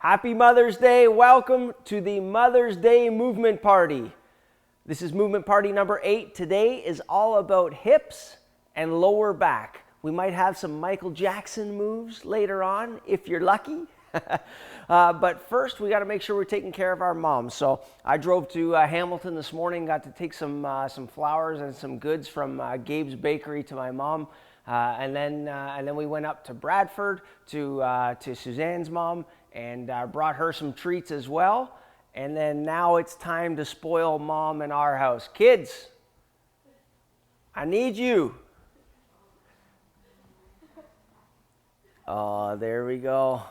Happy Mother's Day. Welcome to the Mother's Day Movement Party. This is Movement Party number 8. Today is all about hips and lower back. We might have some Michael Jackson moves later on if you're lucky. But first we got to make sure we're taking care of our moms. So I drove to Hamilton this morning, got to take some flowers and some goods from Gabe's Bakery to my mom. And then we went up to Bradford to Suzanne's mom and brought her some treats as well. And then now it's time to spoil mom in our house. Kids, I need you. Oh, there we go.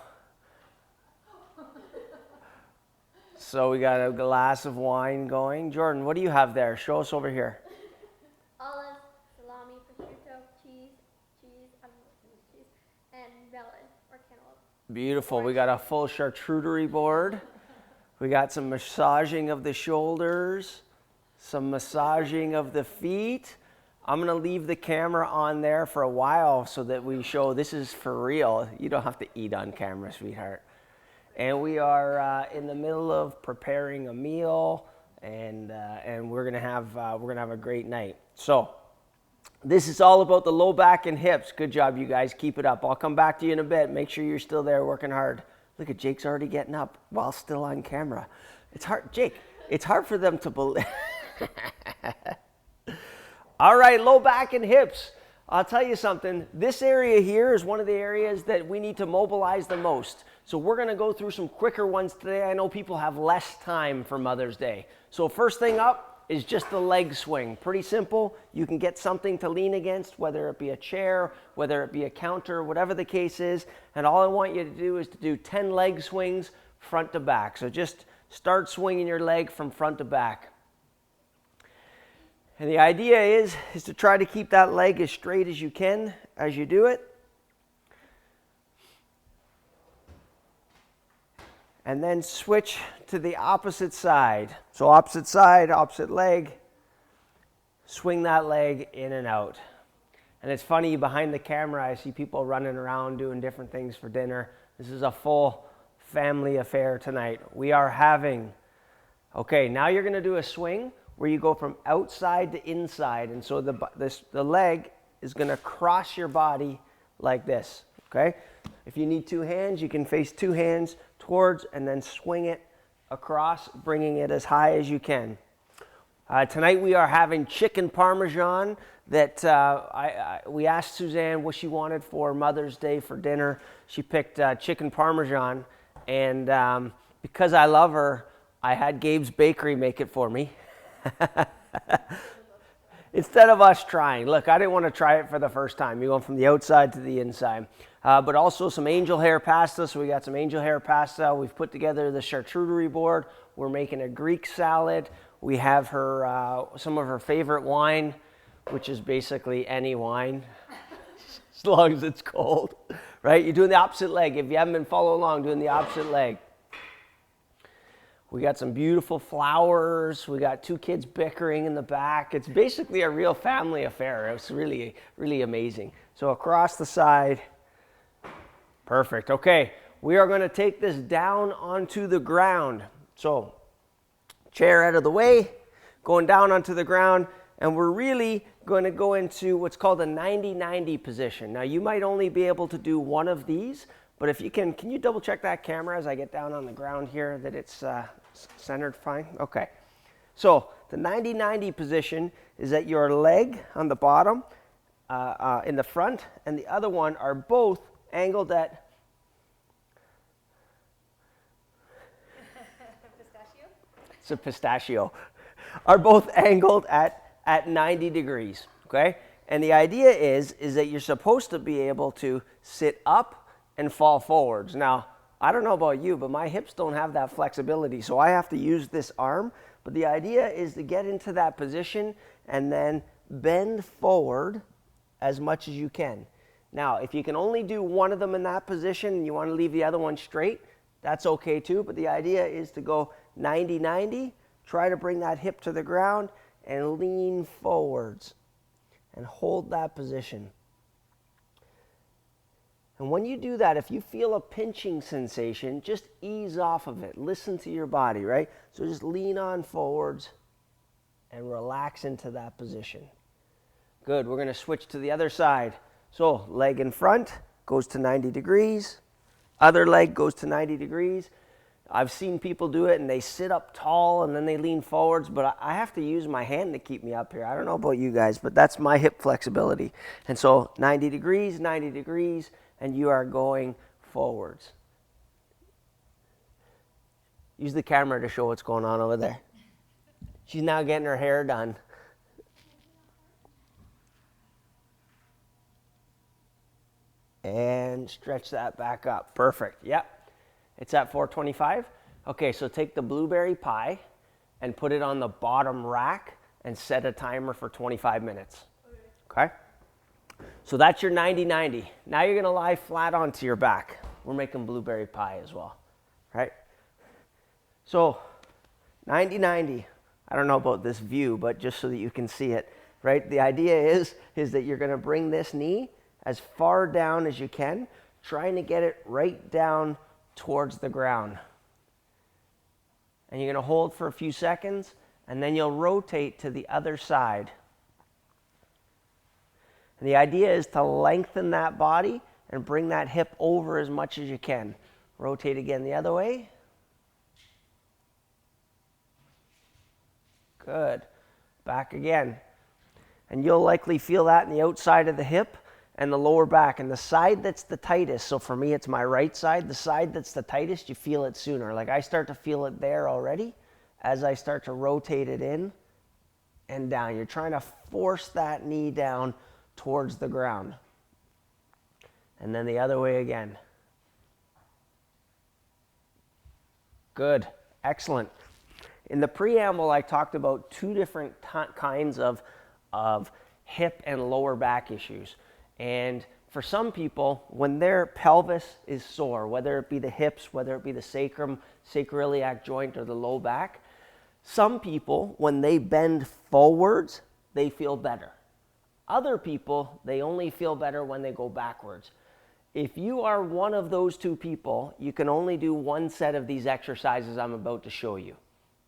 So we got a glass of wine going. Jordan, what do you have there? Show us over here. Olives, salami, prosciutto, cheese, and melon or cantaloupe. Beautiful. We got a full charcuterie board. We got some massaging of the shoulders, some massaging of the feet. I'm going to leave the camera on there for a while so that we show this is for real. You don't have to eat on camera, sweetheart. And we are in the middle of preparing a meal, and we're gonna have a great night. So this is all about the low back and hips. Good job, you guys. Keep it up. I'll come back to you in a bit. Make sure you're still there working hard. Look at Jake's already getting up while still on camera. It's hard, Jake. It's hard for them to believe. All right, low back and hips. I'll tell you something. This area here is one of the areas that we need to mobilize the most. So we're going to go through some quicker ones today. I know people have less time for Mother's Day. So first thing up is just the leg swing. Pretty simple. You can get something to lean against, whether it be a chair, whether it be a counter, whatever the case is. And all I want you to do is to do 10 leg swings front to back. So just start swinging your leg from front to back. And the idea is to try to keep that leg as straight as you can as you do it. And then switch to the opposite side. So opposite side, opposite leg. Swing that leg in and out. And it's funny, behind the camera, I see people running around doing different things for dinner. This is a full family affair tonight. We are having, okay, now you're going to do a swing where you go from outside to inside. And so the leg is going to cross your body like this, okay? If you need two hands, you can face two hands towards and then swing it across, bringing it as high as you can. Tonight we are having chicken parmesan that we asked Suzanne what she wanted for Mother's Day for dinner. She picked chicken parmesan, and because I love her, I had Gabe's Bakery make it for me. Instead of us trying. Look, I didn't want to try it for the first time. You're going from the outside to the inside. But also some angel hair pasta. So we got some angel hair pasta. We've put together the charcuterie board. We're making a Greek salad. We have her some of her favorite wine, which is basically any wine, as long as it's cold, right? You're doing the opposite leg. If you haven't been following along, doing the opposite leg. We got some beautiful flowers. We got two kids bickering in the back. It's basically a real family affair. It's really, really amazing. So across the side. Perfect. Okay, we are going to take this down onto the ground. So chair out of the way, going down onto the ground, and we're really going to go into what's called a 90-90 position. Now, you might only be able to do one of these, but if you can you double check that camera as I get down on the ground here that it's centered fine? Okay. So the 90-90 position is that your leg on the bottom, in the front, and the other one are both angled at Pistachio? It's a pistachio. Are both angled at 90 degrees, okay? And the idea is that you're supposed to be able to sit up and fall forwards. Now, I don't know about you, but my hips don't have that flexibility, so I have to use this arm. But the idea is to get into that position and then bend forward as much as you can. Now, if you can only do one of them in that position and you want to leave the other one straight, that's okay too. But the idea is to go 90-90, try to bring that hip to the ground and lean forwards and hold that position. And when you do that, if you feel a pinching sensation, just ease off of it. Listen to your body, right? So just lean on forwards and relax into that position. Good. We're going to switch to the other side. So leg in front goes to 90 degrees. Other leg goes to 90 degrees. I've seen people do it and they sit up tall and then they lean forwards, but I have to use my hand to keep me up here. I don't know about you guys, but that's my hip flexibility. And so 90 degrees, and you are going forwards. Use the camera to show what's going on over there. She's now getting her hair done. And stretch that back up. Perfect. Yep. It's at 425. Okay, so take the blueberry pie and put it on the bottom rack and set a timer for 25 minutes. Okay? So that's your 90-90. Now you're going to lie flat onto your back. We're making blueberry pie as well. Right? So 90-90. I don't know about this view, but just so that you can see it. Right? The idea is that you're going to bring this knee as far down as you can, trying to get it right down towards the ground. And you're going to hold for a few seconds, and then you'll rotate to the other side. And the idea is to lengthen that body and bring that hip over as much as you can. Rotate again the other way. Good. Back again. And you'll likely feel that in the outside of the hip and the lower back, and the side that's the tightest. So for me, it's my right side. The side that's the tightest, you feel it sooner. Like I start to feel it there already as I start to rotate it in and down. You're trying to force that knee down towards the ground. And then the other way again. Good. Excellent. In the preamble, I talked about two different kinds of hip and lower back issues. And for some people, when their pelvis is sore, whether it be the hips, whether it be the sacrum, sacroiliac joint, or the low back, some people, when they bend forwards, they feel better. Other people, they only feel better when they go backwards. If you are one of those two people, you can only do one set of these exercises I'm about to show you.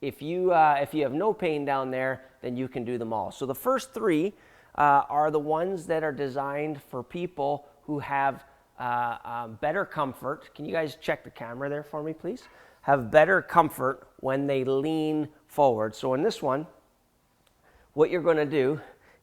If you have no pain down there, then you can do them all. So the first three are the ones that are designed for people who have better comfort. Can you guys check the camera there for me, please? Have better comfort when they lean forward. So in this one, what you're going to do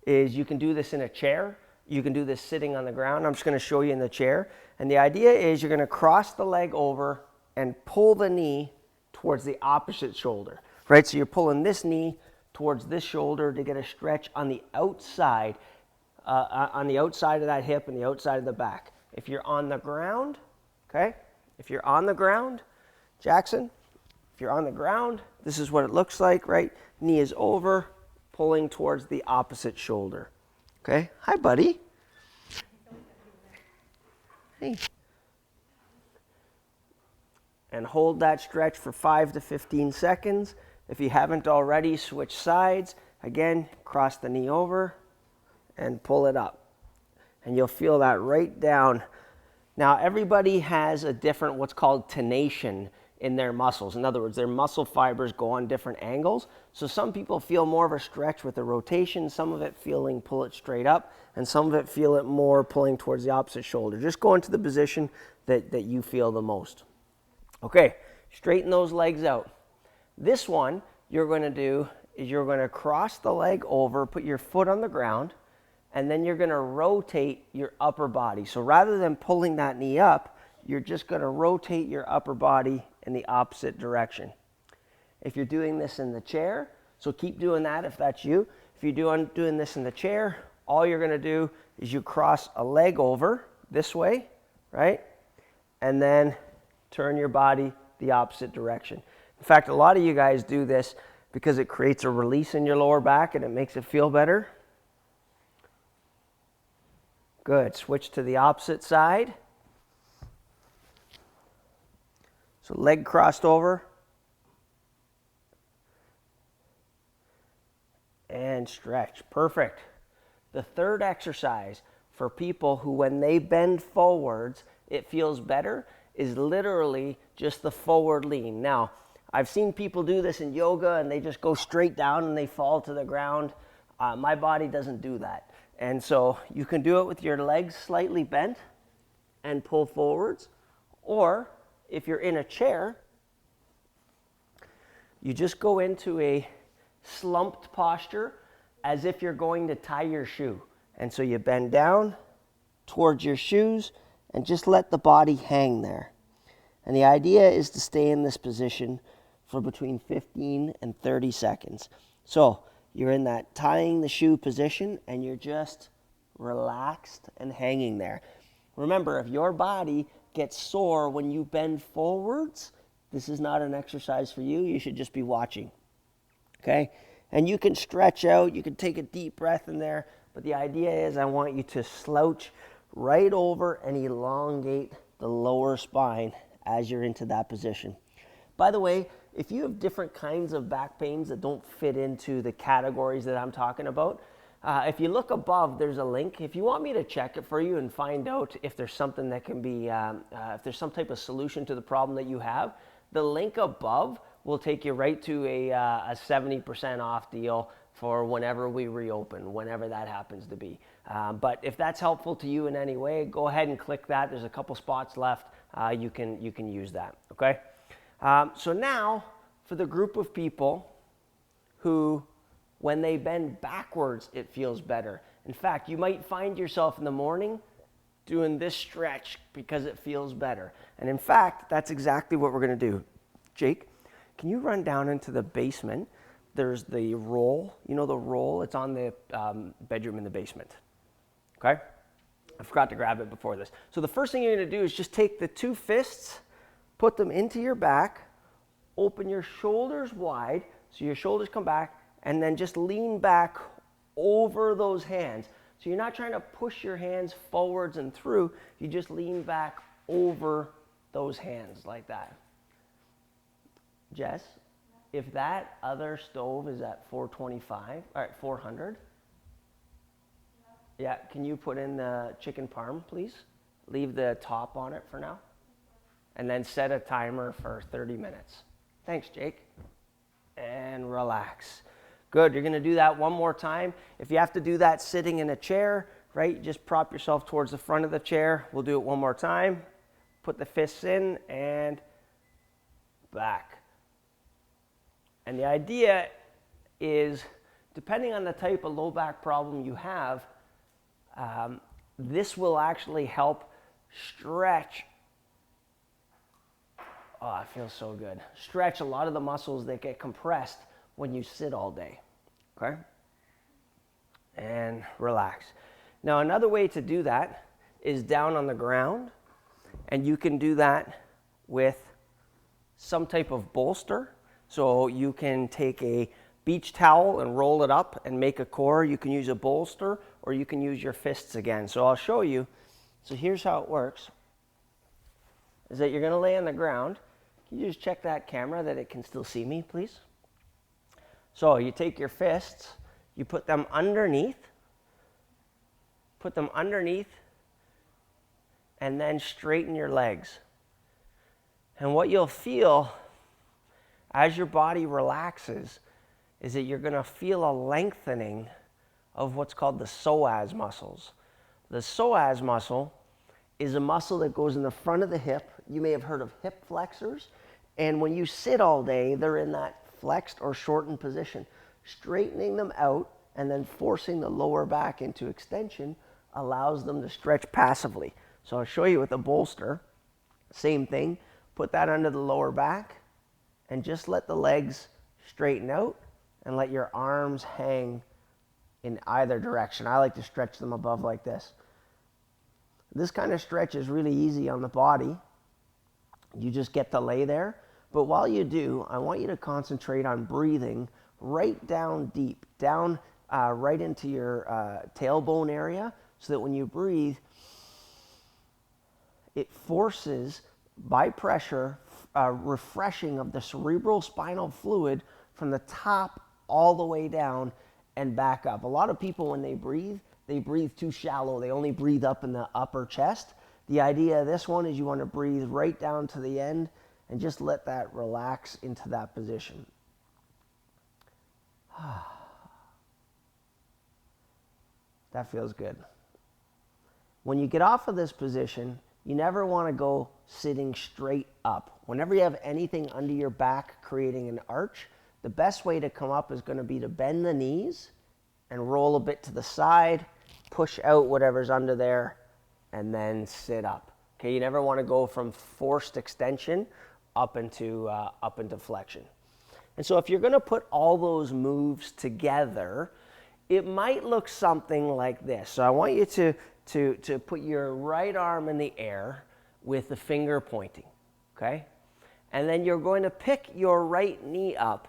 is you can do this in a chair. You can do this sitting on the ground. I'm just going to show you in the chair. And the idea is you're going to cross the leg over and pull the knee towards the opposite shoulder. Right? So you're pulling this knee towards this shoulder to get a stretch on the outside of that hip and the outside of the back. If you're on the ground, okay? If you're on the ground, Jackson, if you're on the ground, this is what it looks like, right? Knee is over, pulling towards the opposite shoulder. Okay? Hi, buddy. Hey. And hold that stretch for 5 to 15 seconds. If you haven't already, switch sides. Again, cross the knee over and pull it up. And you'll feel that right down. Now, everybody has a different what's called tenation in their muscles. In other words, their muscle fibers go on different angles. So some people feel more of a stretch with the rotation, some of it feeling pull it straight up, and some of it feel it more pulling towards the opposite shoulder. Just go into the position that you feel the most. Okay, straighten those legs out. This one you're going to do is you're going to cross the leg over, put your foot on the ground, and then you're going to rotate your upper body. So rather than pulling that knee up, you're just going to rotate your upper body in the opposite direction. If you're doing this in the chair, so keep doing that if that's you. If you're doing this in the chair, all you're going to do is you cross a leg over this way, right? And then turn your body the opposite direction. In fact, a lot of you guys do this because it creates a release in your lower back and it makes it feel better. Good. Switch to the opposite side. So leg crossed over. And stretch. Perfect. The third exercise for people who, when they bend forwards, it feels better is literally just the forward lean. Now, I've seen people do this in yoga and they just go straight down and they fall to the ground. My body doesn't do that. And so you can do it with your legs slightly bent and pull forwards. Or if you're in a chair, you just go into a slumped posture as if you're going to tie your shoe. And so you bend down towards your shoes and just let the body hang there. And the idea is to stay in this position for between 15 and 30 seconds. So you're in that tying the shoe position and you're just relaxed and hanging there. Remember, if your body gets sore when you bend forwards, this is not an exercise for you. You should just be watching. Okay? And you can stretch out, you can take a deep breath in there, but the idea is I want you to slouch right over and elongate the lower spine as you're into that position. By the way, if you have different kinds of back pains that don't fit into the categories that I'm talking about, if you look above, there's a link. If you want me to check it for you and find out if there's something that can be, if there's some type of solution to the problem that you have, the link above will take you right to a 70% off deal for whenever we reopen, whenever that happens to be. But if that's helpful to you in any way, go ahead and click that. There's a couple spots left. You can use that, okay? So now, for the group of people who, when they bend backwards, it feels better. In fact, you might find yourself in the morning doing this stretch because it feels better. And in fact, that's exactly what we're going to do. Jake, can you run down into the basement? There's the roll. You know the roll? It's on the bedroom in the basement. Okay? I forgot to grab it before this. So the first thing you're going to do is just take the two fists, put them into your back, open your shoulders wide so your shoulders come back, and then just lean back over those hands. So you're not trying to push your hands forwards and through, you just lean back over those hands like that. Jess, if that other stove is at 425, all right, 400, yeah, can you put in the chicken parm, please? Leave the top on it for now. And then set a timer for 30 minutes. Thanks, Jake. And relax. Good, you're gonna do that one more time. If you have to do that sitting in a chair, right, just prop yourself towards the front of the chair. We'll do it one more time. Put the fists in and back. And the idea is, depending on the type of low back problem you have, this will actually help stretch. Oh, it feels so good. Stretch a lot of the muscles that get compressed when you sit all day, okay? And relax. Now, another way to do that is down on the ground, and you can do that with some type of bolster. So you can take a beach towel and roll it up and make a core. You can use a bolster, or you can use your fists again. So I'll show you. So here's how it works, is that you're gonna lay on the ground. Can you just check that camera that it can still see me, please? So you take your fists, you put them underneath, and then straighten your legs. And what you'll feel as your body relaxes is that you're going to feel a lengthening of what's called the psoas muscles. The psoas muscle is a muscle that goes in the front of the hip. You may have heard of hip flexors. And when you sit all day, they're in that flexed or shortened position. Straightening them out and then forcing the lower back into extension allows them to stretch passively. So I'll show you with a bolster. Same thing. Put that under the lower back and just let the legs straighten out and let your arms hang in either direction. I like to stretch them above like this. This kind of stretch is really easy on the body. You just get to lay there. But while you do, I want you to concentrate on breathing right down deep, down right into your tailbone area, so that when you breathe, it forces, by pressure, refreshing of the cerebral spinal fluid from the top all the way down and back up. A lot of people, when they breathe too shallow. They only breathe up in the upper chest. The idea of this one is you want to breathe right down to the end and just let that relax into that position. That feels good. When you get off of this position, you never want to go sitting straight up. Whenever you have anything under your back creating an arch, the best way to come up is going to be to bend the knees and roll a bit to the side, push out whatever's under there, and then sit up. Okay, you never want to go from forced extension up into flexion. And so if you're going to put all those moves together, it might look something like this. So I want you to put your right arm in the air with the finger pointing, okay? And then you're going to pick your right knee up.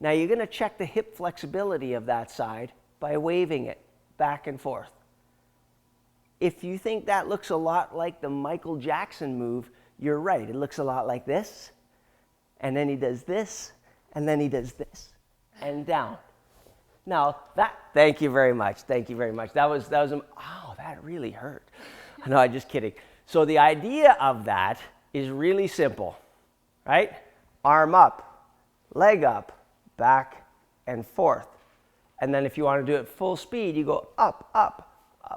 Now you're going to check the hip flexibility of that side by waving it back and forth. If you think that looks a lot like the Michael Jackson move, you're right. It looks a lot like this, and then he does this, and then he does this, and down. Now thank you very much. Thank you very much. That really hurt. No, I'm just kidding. So the idea of that is really simple, right? Arm up, leg up, back and forth. And then if you want to do it full speed, you go up,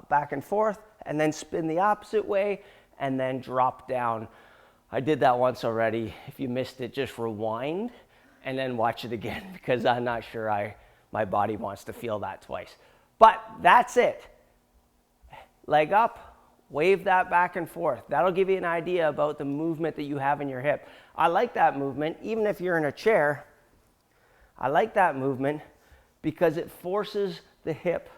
back and forth, and then spin the opposite way, and then drop down. I did that once already. If you missed it, just rewind and then watch it again, because I'm not sure my body wants to feel that twice. But that's it. Leg up, wave that back and forth. That'll give you an idea about the movement that you have in your hip. I like that movement, even if you're in a chair. I like that movement because it forces the hip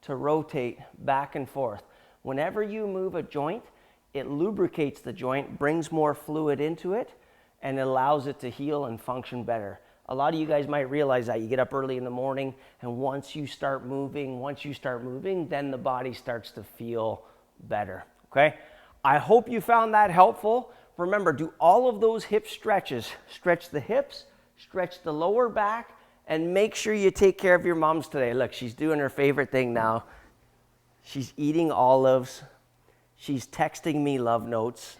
to rotate back and forth. Whenever you move a joint, it lubricates the joint, brings more fluid into it, and it allows it to heal and function better. A lot of you guys might realize that. You get up early in the morning, and once you start moving, then the body starts to feel better, okay? I hope you found that helpful. Remember, do all of those hip stretches. Stretch the hips, stretch the lower back, and make sure you take care of your moms today. Look, she's doing her favorite thing now. She's eating olives. She's texting me love notes.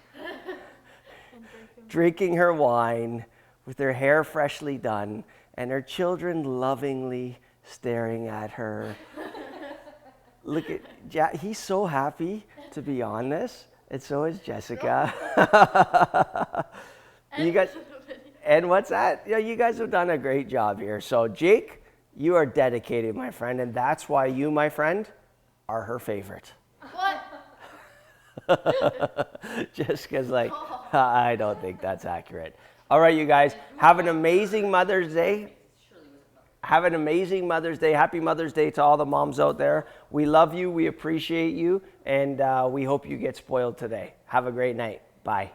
Drinking her wine with her hair freshly done, and her children lovingly staring at her. Look at Jack, he's so happy to be on this, and so is Jessica. You guys, and what's that? Yeah, you guys have done a great job here. So Jake, you are dedicated, my friend, and that's why you, my friend, are her favorite. What? Jessica's like, I don't think that's accurate. All right, you guys, have an amazing Mother's Day. Have an amazing Mother's Day. Happy Mother's Day to all the moms out there. We love you. We appreciate you. And we hope you get spoiled today. Have a great night. Bye.